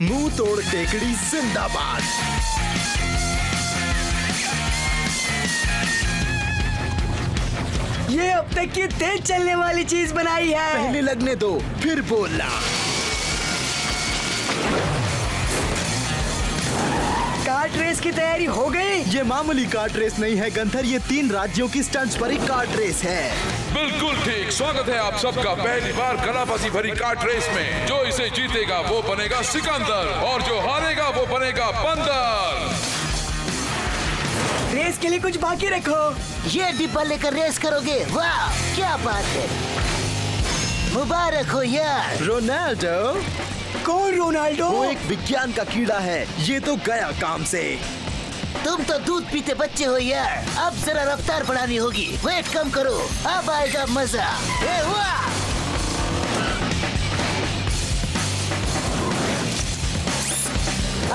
मुंह तोड़ टेकड़ी जिंदाबाद। ये अब तक की तेज चलने वाली चीज बनाई है। पहले लगने दो फिर बोलना। कार्ट रेस की तैयारी हो गई? ये मामूली कार्ट रेस नहीं है गंथर, ये 3 राज्यों की स्टंट्स भरी कार्ट रेस है। बिल्कुल ठीक। स्वागत है आप सबका पहली बार कलाबाजी भरी कार्ट रेस में। जो इसे जीतेगा वो बनेगा सिकंदर और जो हारेगा वो बनेगा बंदर। रेस के लिए कुछ बाकी रखो। ये डिब्बा लेकर रेस करोगे? वाह क्या बात है, मुबारक हो यार। रोनाल्डो? कौन रोनाल्डो? वो एक विज्ञान का कीड़ा है, ये तो गया काम से। तुम तो दूध पीते बच्चे हो यार, अब जरा रफ्तार बढ़ानी होगी। वेट कम करो, अब आएगा मजा। वाह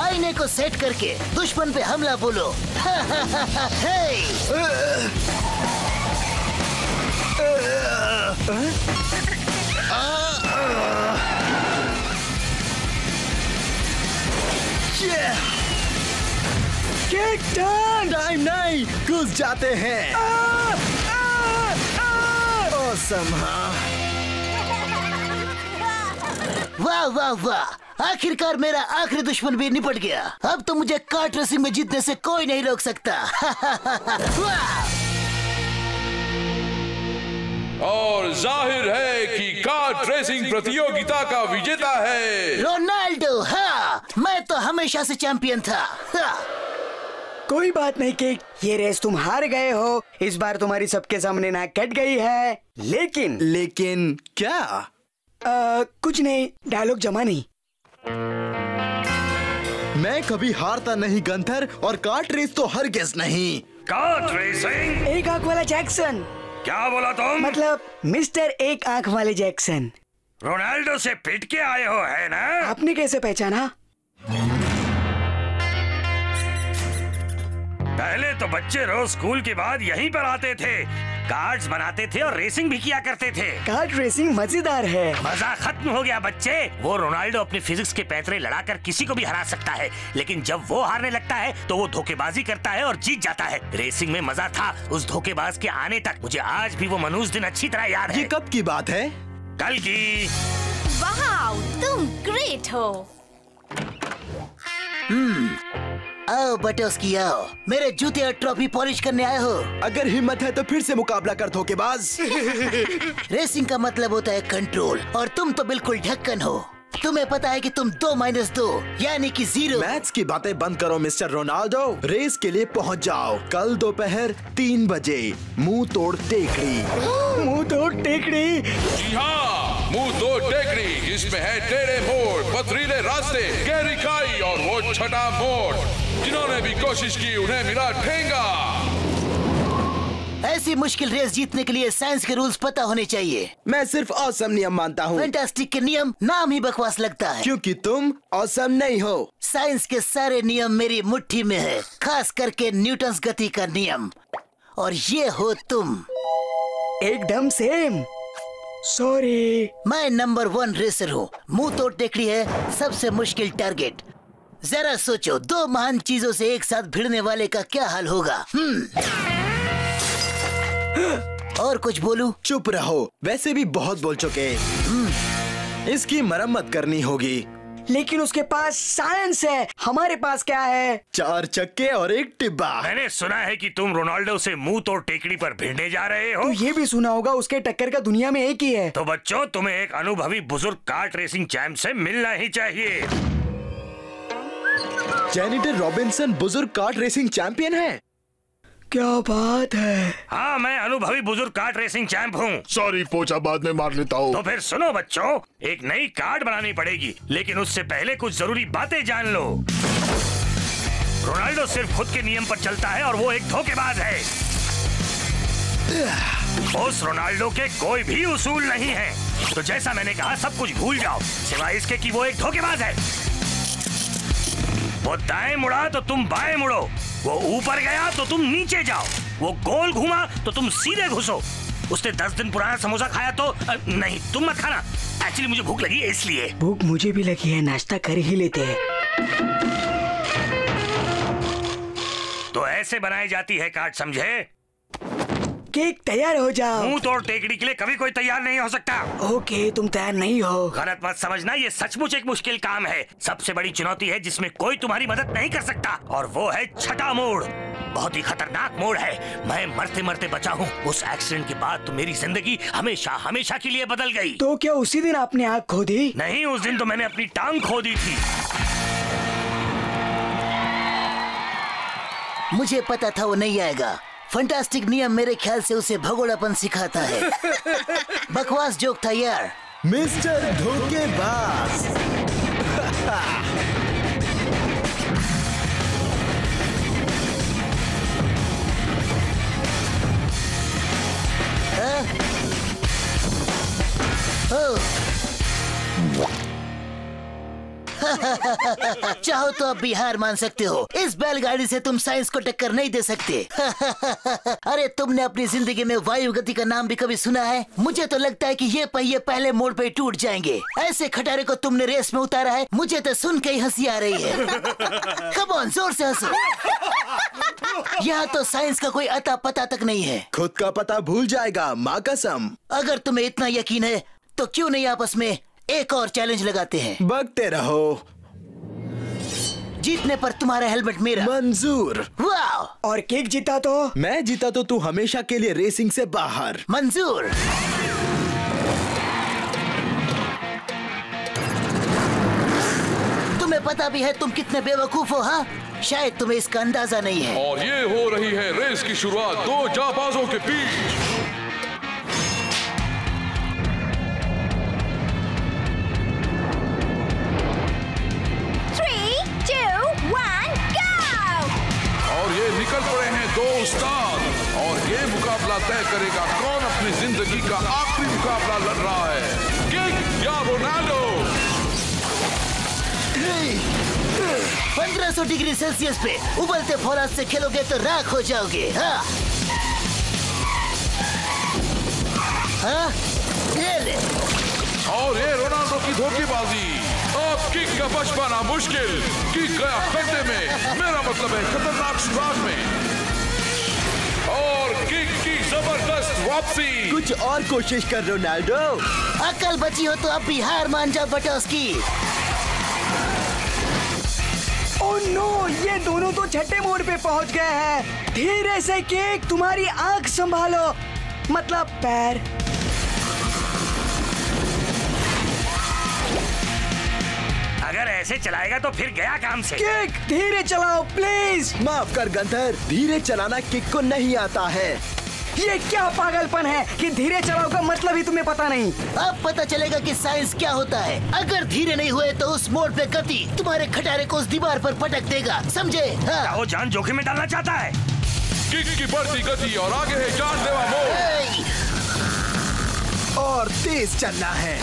आईने को सेट करके दुश्मन पे हमला बोलो। Kick turn! टाइम नहीं, घुस जाते हैं। ऑसम। वाह वाह वाह, आखिरकार मेरा आखिरी दुश्मन भी निपट गया। अब तो मुझे कार्ट रेसिंग में जीतने से कोई नहीं रोक सकता। और जाहिर है कि कार्ट रेसिंग प्रतियोगिता का विजेता है रोनाल्डो। हाँ, मैं तो हमेशा से चैंपियन था। हाँ। कोई बात नहीं किक, ये रेस तुम हार गए हो। इस बार तुम्हारी सबके सामने नाक कट गई है। लेकिन क्या? कुछ नहीं, डायलॉग जमा नहीं। मैं कभी हारता नहीं गंथर, और कार्ट रेस तो हरगिज़ नहीं। Kart racing? एक आंख वाला जैक्सन। क्या बोला तुम? मतलब मिस्टर एक आंख वाले जैक्सन। रोनाल्डो से पिट के आए हो है ना? आपने कैसे पहचाना? पहले तो बच्चे रोज स्कूल के बाद यहीं पर आते थे, कार्ड्स बनाते थे और रेसिंग भी किया करते थे। कार्ट रेसिंग मजेदार है। मजा खत्म हो गया बच्चे। वो रोनाल्डो अपने फिजिक्स के पैंतरे लड़ाकर किसी को भी हरा सकता है, लेकिन जब वो हारने लगता है तो वो धोखेबाजी करता है और जीत जाता है। रेसिंग में मजा था उस धोखेबाज के आने तक। मुझे आज भी वो मनहूस दिन अच्छी तरह याद है। ये कब की बात है? कल की। वाह, तुम ग्रेट हो। आओ बटोस्की आओ, मेरे जूते और ट्रॉफी पॉलिश करने आए हो? अगर हिम्मत है तो फिर से मुकाबला कर धोखेबाज। रेसिंग का मतलब होता है कंट्रोल, और तुम तो बिल्कुल ढक्कन हो। तुम्हें पता है कि तुम 2-2 यानी कि 0। मैथ्स की बातें बंद करो मिस्टर रोनाल्डो, रेस के लिए पहुंच जाओ। कल दोपहर 3 बजे मुंह तोड़ टेकड़ी। मुंह तोड़ टेकड़ी? जी हाँ, मुंह तोड़ टेकड़ी। इसमें है टेढ़े मोड़, पथरीले रास्ते, गहरी खाई और वो छठा मोड़। जिन्होंने भी कोशिश की उन्हें मिला ठेंगा। ऐसी मुश्किल रेस जीतने के लिए साइंस के रूल्स पता होने चाहिए। मैं सिर्फ ऑसम नियम मानता हूँ। फैंटास्टिक के नियम नाम ही बकवास लगता है। क्योंकि तुम ऑसम नहीं हो। साइंस के सारे नियम मेरी मुट्ठी में है, खास करके न्यूटन्स गति का नियम। और ये हो तुम। एकदम सेम। सॉरी। मैं नंबर 1 रेसर हूँ। मुंह तोड़ टेकड़ी है सबसे मुश्किल टारगेट। जरा सोचो, 2 महान चीजों से एक साथ भिड़ने वाले का क्या हाल होगा। और कुछ बोलूं? चुप रहो, वैसे भी बहुत बोल चुके। इसकी मरम्मत करनी होगी। लेकिन उसके पास साइंस है, हमारे पास क्या है? 4 चक्के और एक टिब्बा। मैंने सुना है कि तुम रोनाल्डो से मुंह तोड़ टेकड़ी पर भिड़ने जा रहे हो। तो ये भी सुना होगा उसके टक्कर का दुनिया में एक ही है। तो बच्चों, तुम्हें एक अनुभवी बुजुर्ग कार्ट रेसिंग चैंप से मिलना ही चाहिए। जेनिटर रॉबिन्सन बुजुर्ग कार्ट रेसिंग चैंपियन है। क्या बात है। हाँ, मैं अनुभवी बुजुर्ग कार्ट रेसिंग चैंप हूँ। सॉरी, पोछा बाद में मार लेता हूँ। तो फिर सुनो बच्चों, एक नई कार्ड बनानी पड़ेगी, लेकिन उससे पहले कुछ जरूरी बातें जान लो। रोनाल्डो सिर्फ खुद के नियम पर चलता है और वो एक धोखेबाज है। उस रोनाल्डो के कोई भी उसूल नहीं है। तो जैसा मैंने कहा, सब कुछ भूल जाओ, सिवाय इसके कि वो एक धोखेबाज है। वो दाएं मुड़ा तो तुम बाएं मुड़ो, वो ऊपर गया तो तुम नीचे जाओ, वो गोल घूमा तो तुम सीधे घुसो। उसने 10 दिन पुराना समोसा खाया तो नहीं, तुम मत खाना। एक्चुअली मुझे भूख लगी है इसलिए। भूख मुझे भी लगी है, नाश्ता कर ही लेते हैं। तो ऐसे बनाई जाती है कार्ड, समझे? केक तैयार हो जाओ। मुंह तोड़ टेकड़ी के लिए कभी कोई तैयार नहीं हो सकता। ओके, तुम तैयार नहीं हो। गलत मत समझना, ये सचमुच एक मुश्किल काम है। सबसे बड़ी चुनौती है जिसमें कोई तुम्हारी मदद नहीं कर सकता, और वो है छठा मोड़। बहुत ही खतरनाक मोड़ है। मैं मरते मरते बचा हूँ। उस एक्सीडेंट के बाद तो मेरी जिंदगी हमेशा हमेशा के लिए बदल गई। तो क्या उसी दिन आपने आँख खो दी? नहीं, उस दिन तो मैंने अपनी टांग खो दी थी। मुझे पता था वो नहीं आएगा। फंटास्टिक नियम मेरे ख्याल से उसे भगोड़ापन सिखाता है। बकवास जोक था यार। मिस्टर धोखेबाज। चाहो तो अब भी हार मान सकते हो। इस बैलगाड़ी से तुम साइंस को टक्कर नहीं दे सकते। अरे तुमने अपनी जिंदगी में वायु गति का नाम भी कभी सुना है? मुझे तो लगता है कि ये पहिए पहले मोड़ पे टूट जाएंगे। ऐसे खटारे को तुमने रेस में उतारा है, मुझे तो सुन के ही हंसी आ रही है। कम ऑन, जोर से हंसो। यहाँ तो साइंस का कोई अता पता तक नहीं है। खुद का पता भूल जाएगा, माँ कसम। अगर तुम्हें इतना यकीन है तो क्यों नहीं आपस में एक और चैलेंज लगाते हैं? बकते रहो। जीतने पर तुम्हारा हेलमेट मेरा। मंजूर। वाह। और केक जीता तो? मैं जीता तो तू हमेशा के लिए रेसिंग से बाहर। मंजूर। तुम्हें पता भी है तुम कितने बेवकूफ हो? हाँ, शायद तुम्हें इसका अंदाजा नहीं है। और ये हो रही है रेस की शुरुआत दो जाबाजों के बीच। निकल पड़े हैं दो उस्ताद, और ये मुकाबला तय करेगा कौन अपनी जिंदगी का आखिरी मुकाबला लड़ रहा है, किक या रोनाल्डो। 1500 डिग्री सेल्सियस पे उबलते फौलाद से खेलोगे तो राख हो जाओगे। हाँ? हाँ? ये ले। और ये रोनाल्डो की धोखेबाजी। अब किक का बच पाना मुश्किल। किक गया खड्डे में, मेरा मतलब है खतरनाक सुराग में। और किक की जबरदस्त वापसी। कुछ और कोशिश कर रोनाल्डो। अकल बची हो तो अब भी हार मान जाओ बटोस्की। ओह नो, ये दोनों तो छठे मोड़ पे पहुंच गए हैं। धीरे से केक, तुम्हारी आंख संभालो, मतलब पैर। अगर ऐसे चलाएगा तो फिर गया काम से। केक धीरे चलाओ प्लीज। माफ कर गंथर, धीरे चलाना किक को नहीं आता है। ये क्या पागलपन है कि धीरे चलाओ का मतलब ही तुम्हें पता नहीं। अब पता चलेगा कि साइंस क्या होता है। अगर धीरे नहीं हुए तो उस मोड़ पे गति तुम्हारे खटारे को उस दीवार पर पटक देगा, समझे? हाँ। वो जान जोखिम में डालना चाहता है। किक की बढ़ती गति और आगे है जानलेवा मोड़। और तेज चलना है।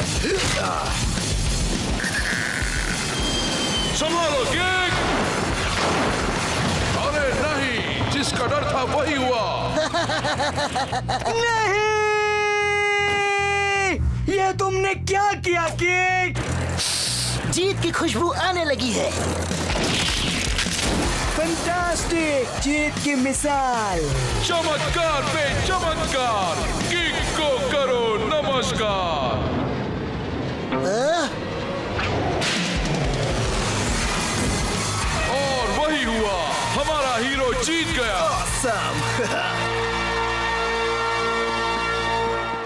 संभालो किक। अरे नहीं, जिसका डर था वही हुआ। नहीं, ये तुमने क्या किया केक? जीत की खुशबू आने लगी है। फैंटास्टिक, जीत की मिसाल। चमत्कार पे चमत्कार, किक को करो नमस्कार। और वही हुआ, हमारा हीरो जीत गया।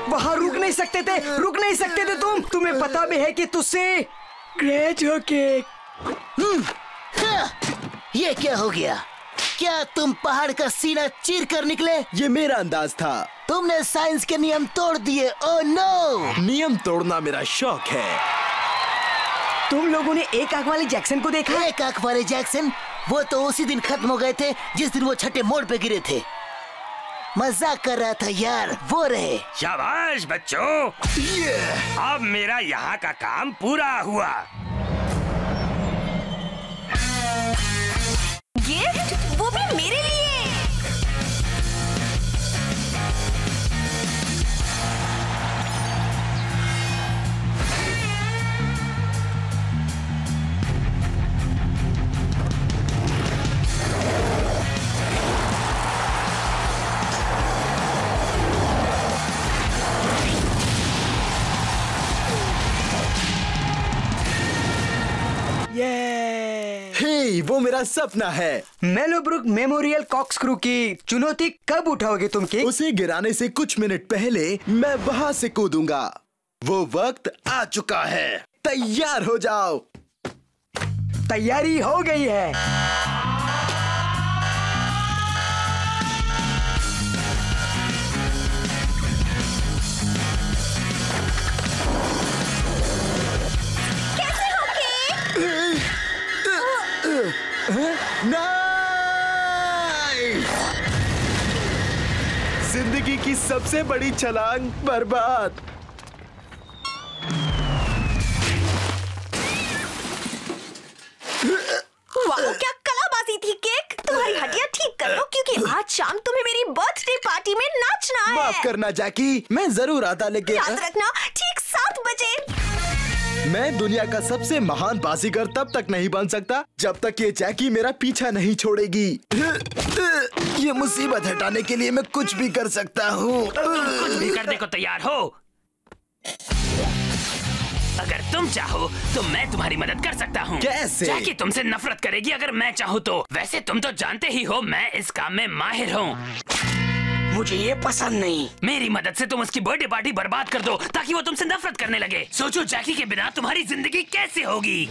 वहाँ रुक नहीं सकते थे, रुक नहीं सकते थे तुम। तुम्हें पता भी है कि तुझसे ग्रेट हो केक। ये क्या हो गया? क्या तुम पहाड़ का सीना चीर कर निकले? ये मेरा अंदाज था। तुमने साइंस के नियम तोड़ दिए। Oh no! नियम तोड़ना मेरा शौक है। तुम लोगों ने एक आंख वाले जैक्सन को देखा? एक आंख वाले जैक्सन? वो तो उसी दिन खत्म हो गए थे जिस दिन वो छठे मोड़ पे गिरे थे। मजाक कर रहा था यार, वो रहे। शाबाश बच्चों, अब मेरा यहाँ का काम पूरा हुआ। गिफ्ट, वो भी मेरे लिए। नहीं, वो मेरा सपना है। मेलोब्रुक मेमोरियल कॉर्कस्क्रू की चुनौती कब उठाओगे तुम किक? उसे गिराने से कुछ मिनट पहले मैं वहाँ से कूदूंगा। वो वक्त आ चुका है, तैयार हो जाओ। तैयारी हो गई है। जिंदगी की सबसे बड़ी छलांग बर्बाद। वाह, क्या कलाबाजी थी केक। तुम्हारी हड्डियां ठीक कर लो क्योंकि आज शाम तुम्हें मेरी बर्थडे पार्टी में नाचना है। माफ करना जैकी, मैं जरूर आता, लेकिन याद रखना ठीक 7 बजे। मैं दुनिया का सबसे महान बाजीगर तब तक नहीं बन सकता जब तक ये जैकी मेरा पीछा नहीं छोड़ेगी। ये मुसीबत हटाने के लिए मैं कुछ भी कर सकता हूँ। कुछ भी करने को तैयार हो। अगर तुम चाहो तो मैं तुम्हारी मदद कर सकता हूँ। कैसे? जैकी तुमसे नफरत करेगी अगर मैं चाहूँ तो। वैसे तुम तो जानते ही हो मैं इस काम में माहिर हूँ। मुझे ये पसंद नहीं। मेरी मदद से तुम उसकी बर्थडे पार्टी बर्बाद कर दो ताकि वो तुमसे नफरत करने लगे। सोचो जैकी के बिना तुम्हारी जिंदगी कैसे होगी।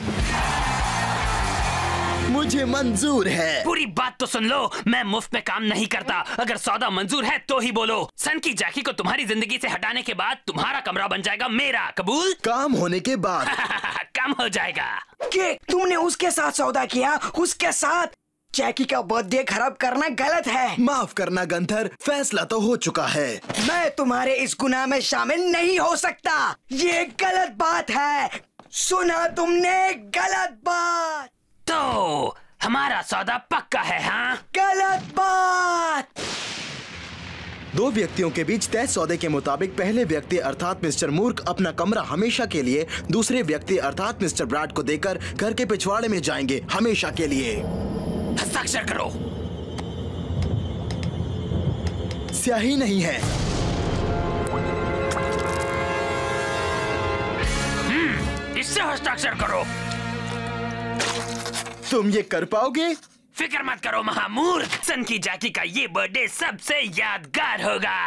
मुझे मंजूर है। पूरी बात तो सुन लो, मैं मुफ्त में काम नहीं करता। अगर सौदा मंजूर है तो ही बोलो। सन की जैकी को तुम्हारी जिंदगी से हटाने के बाद तुम्हारा कमरा बन जाएगा मेरा। कबूल? काम होने के बाद। काम हो जाएगा। केक, तुमने उसके साथ सौदा किया, उसके साथ। जैकी का बर्थडे खराब करना गलत है। माफ करना गंथर, फैसला तो हो चुका है। मैं तुम्हारे इस गुनाह में शामिल नहीं हो सकता। ये गलत बात है। सुना तुमने? गलत बात। तो हमारा सौदा पक्का है? हाँ, गलत बात। दो व्यक्तियों के बीच तय सौदे के मुताबिक पहले व्यक्ति अर्थात मिस्टर मूर्ख अपना कमरा हमेशा के लिए दूसरे व्यक्ति अर्थात मिस्टर ब्रैड को देकर घर के पिछवाड़े में जाएंगे हमेशा के लिए। हस्ताक्षर करो। स्याही नहीं है। इससे हस्ताक्षर करो। तुम ये कर पाओगे? फिक्र मत करो महामूर्ख, सन की जैकी का ये बर्थडे सबसे यादगार होगा।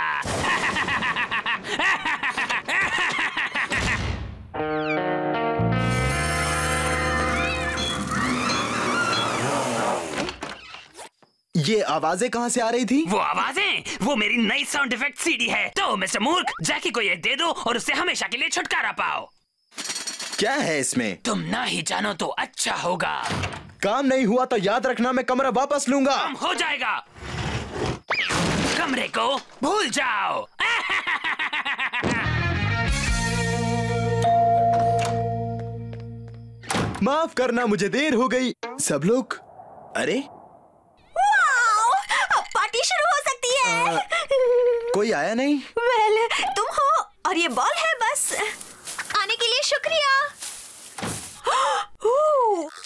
ये आवाजें कहाँ से आ रही थी? वो आवाजें, वो मेरी नई साउंड इफेक्ट सीडी है। तो मिस्टर मूर्ख, जैकी को ये दे दो और उससे हमेशा के लिए छुटकारा पाओ। क्या है इसमें? तुम ना ही जानो तो अच्छा होगा। काम नहीं हुआ तो याद रखना, मैं कमरा वापस लूंगा। काम हो जाएगा। कमरे को भूल जाओ। माफ करना, मुझे देर हो गई। सब लोग, अरे वाओ, अब पार्टी शुरू हो सकती है। कोई आया नहीं? वेल, तुम हो और ये बॉल है बस। आने के लिए शुक्रिया।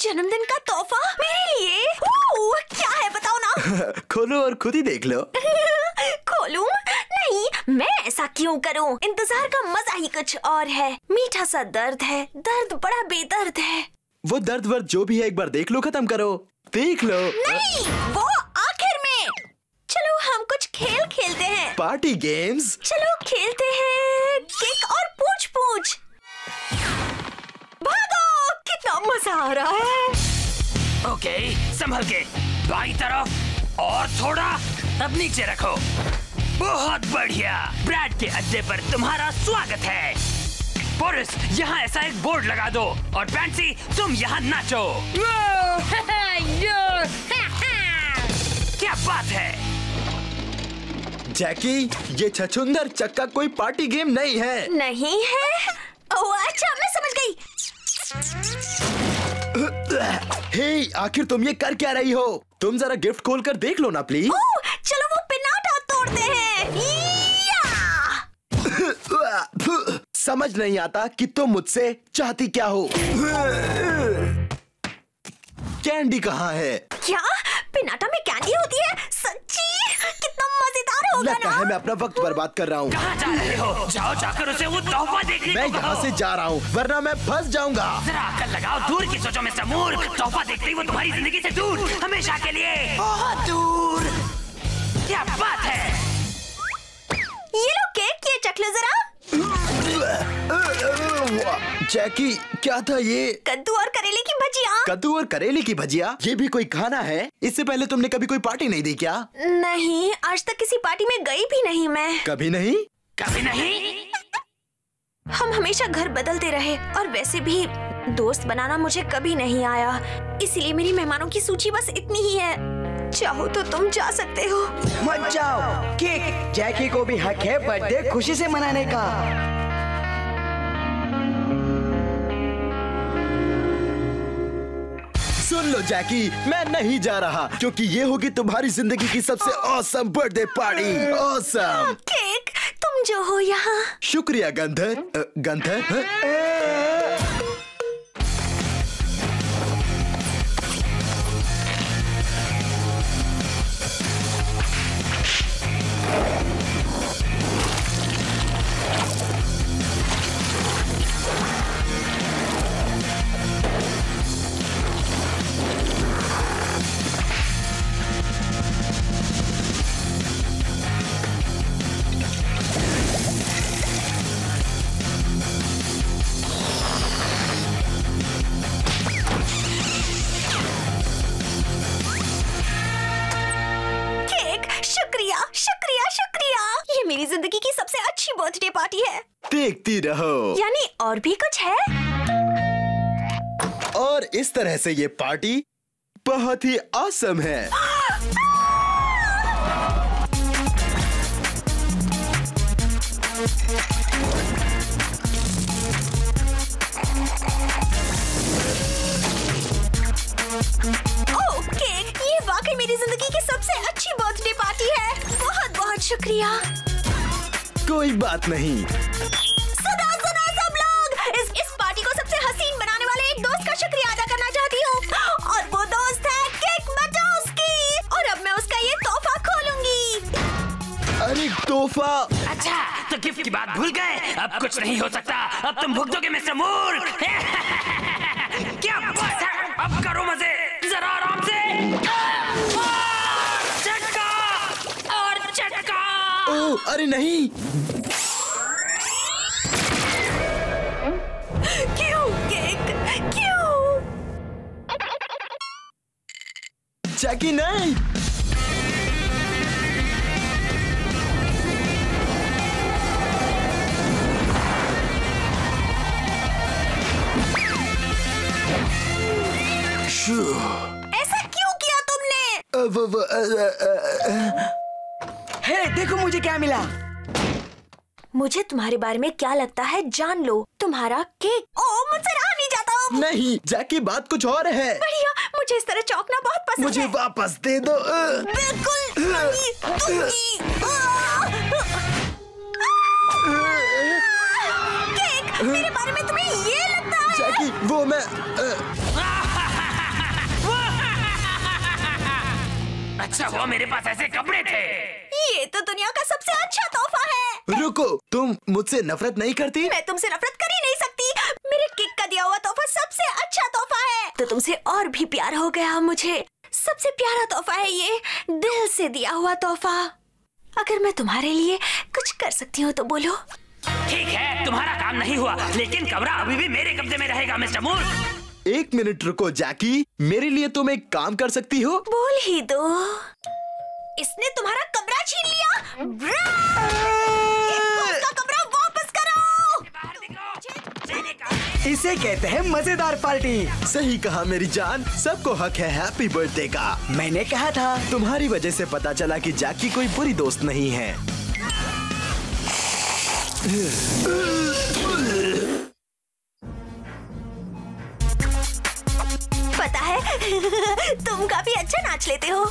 जन्मदिन का तोहफा मेरे लिए। क्या है बताओ ना। खोलो और खुद ही देख लो। खोलूं? नहीं, मैं ऐसा क्यों करूं? इंतजार का मजा ही कुछ और है। मीठा सा दर्द है, दर्द बड़ा बेदर्द है। वो दर्द वर्द जो भी है एक बार देख लो, खत्म करो। देख लो। नहीं, वो आखिर में। चलो हम कुछ खेल खेलते हैं। Party games? चलो खेलते हैं किक और पूछ पूछ। भागो, कितना मजा आ रहा है। ओके, संभल के। बाई तरफ और थोड़ा। अब नीचे रखो। बहुत बढ़िया। ब्रैड के अड्डे पर तुम्हारा स्वागत है। बोरिस, यहाँ ऐसा एक बोर्ड लगा दो और पैंसी तुम यहाँ नाचो। क्या बात है? जैकी, ये छछुंदर चक्का कोई पार्टी गेम नहीं है। नहीं है? ओह अच्छा, मैं समझ गई। हे, आखिर तुम ये कर क्या रही हो? तुम जरा गिफ्ट खोलकर देख लो ना प्लीज। ओह, चलो वो पिनाटा तोड़ते हैं। समझ नहीं आता कि तुम मुझसे चाहती क्या हो। कैंडी कहाँ है? क्या पिनाटा में कैंडी होती है? सच्ची? कितना मजेदार होगा लगता ना। है मैं अपना वक्त बर्बाद कर रहा हूँ। कहाँ जा रहे हो? जाओ जाकर उसे वो तोहफा देखने मैं को यहाँ कहो। से जा रहा हूँ वरना मैं फंस जाऊंगा। जरा अक्ल लगाओ, दूर की सोचो मिस्टर मूर्ख। तोहफा देखते ही वो तुम्हारी जिंदगी से दूर, हमेशा के लिए बहुत दूर। क्या बात है? ये लो केक, ये चख लो जरा। जैकी क्या था ये? कद्दू और करेले की भजिया। कद्दू और करेले की भजिया? ये भी कोई खाना है? इससे पहले तुमने कभी कोई पार्टी नहीं दी क्या? नहीं, आज तक किसी पार्टी में गई भी नहीं मैं। कभी नहीं? कभी नहीं? हम हमेशा घर बदलते रहे और वैसे भी दोस्त बनाना मुझे कभी नहीं आया, इसीलिए मेरी मेहमानों की सूची बस इतनी ही है। चाहो तो तुम जा सकते हो। मत जाओ केक, जैकी को भी हक है बर्थडे खुशी से मनाने का। सुन लो जैकी, मैं नहीं जा रहा क्योंकि ये होगी तुम्हारी जिंदगी की सबसे awesome birthday party. Awesome. Cake, तुम जो हो यहाँ। शुक्रिया गंधर। गंधर हाँ? मेरी जिंदगी की सबसे अच्छी बर्थडे पार्टी है। देखती रहो। यानी और भी कुछ है? और इस तरह से ये पार्टी बहुत ही ऑसम है। ओह केक, ये वाकई मेरी जिंदगी की सबसे अच्छी बर्थडे पार्टी है। बहुत बहुत शुक्रिया। कोई बात नहीं। सुनो सुनो सब लोग, इस पार्टी को सबसे हसीन बनाने वाले एक दोस्त का शुक्रिया अदा करना चाहती हूँ और वो दोस्त है केक मटोस्की। और अब मैं उसका ये तोहफा खोलूंगी। अरे तोहफा? अच्छा तो गिफ्ट की बात भूल गए। अब कुछ नहीं हो सकता, अब तुम भुगतोगे मिस्टर मूर्ख। क्या बात है, अब करो मजे जरा आराम से। झटका और झटका। ओह अरे नहीं। क्यों केक, क्यों? जैकी नहीं। ऐसा क्यों किया तुमने? हे देखो मुझे क्या मिला। मुझे तुम्हारे बारे में क्या लगता है जान लो। तुम्हारा केक। ओह मुझसे रहा नहीं जाता। नहीं जैकी, बात कुछ और है। बढ़िया, मुझे इस तरह चौंकना बहुत पसंद मुझे है। वापस दे दो। बिल्कुल नहीं दूंगी। केक, मेरे बारे में तुम्हें ये लगता है? जैकी वो मैं अच्छा हुआ मेरे पास ऐसे कपड़े थे। ये तो दुनिया का सबसे अच्छा तोहफा है। रुको, तुम मुझसे नफरत नहीं करती? मैं तुमसे नफरत कर ही नहीं सकती। मेरे केक का दिया हुआ तोहफा सबसे अच्छा तोहफा है। तो तुमसे और भी प्यार हो गया मुझे। सबसे प्यारा तोहफा है ये, दिल से दिया हुआ तोहफा। अगर मैं तुम्हारे लिए कुछ कर सकती हूँ तो बोलो। ठीक है, तुम्हारा काम नहीं हुआ, लेकिन कमरा अभी भी मेरे कब्जे में रहेगा मिस्टर मूर्ख। एक मिनट रुको जैकी, मेरे लिए तुम एक काम कर सकती हो? बोल ही दो। इसने तुम्हारा कमरा छीन लिया। उसका कमरा वापस करो। इसे कहते हैं मजेदार पार्टी। सही कहा मेरी जान, सबको हक है हैप्पी बर्थडे का। मैंने कहा था। तुम्हारी वजह से पता चला कि जैकी कोई बुरी दोस्त नहीं है। पता है तुम काफी अच्छा नाच लेते हो।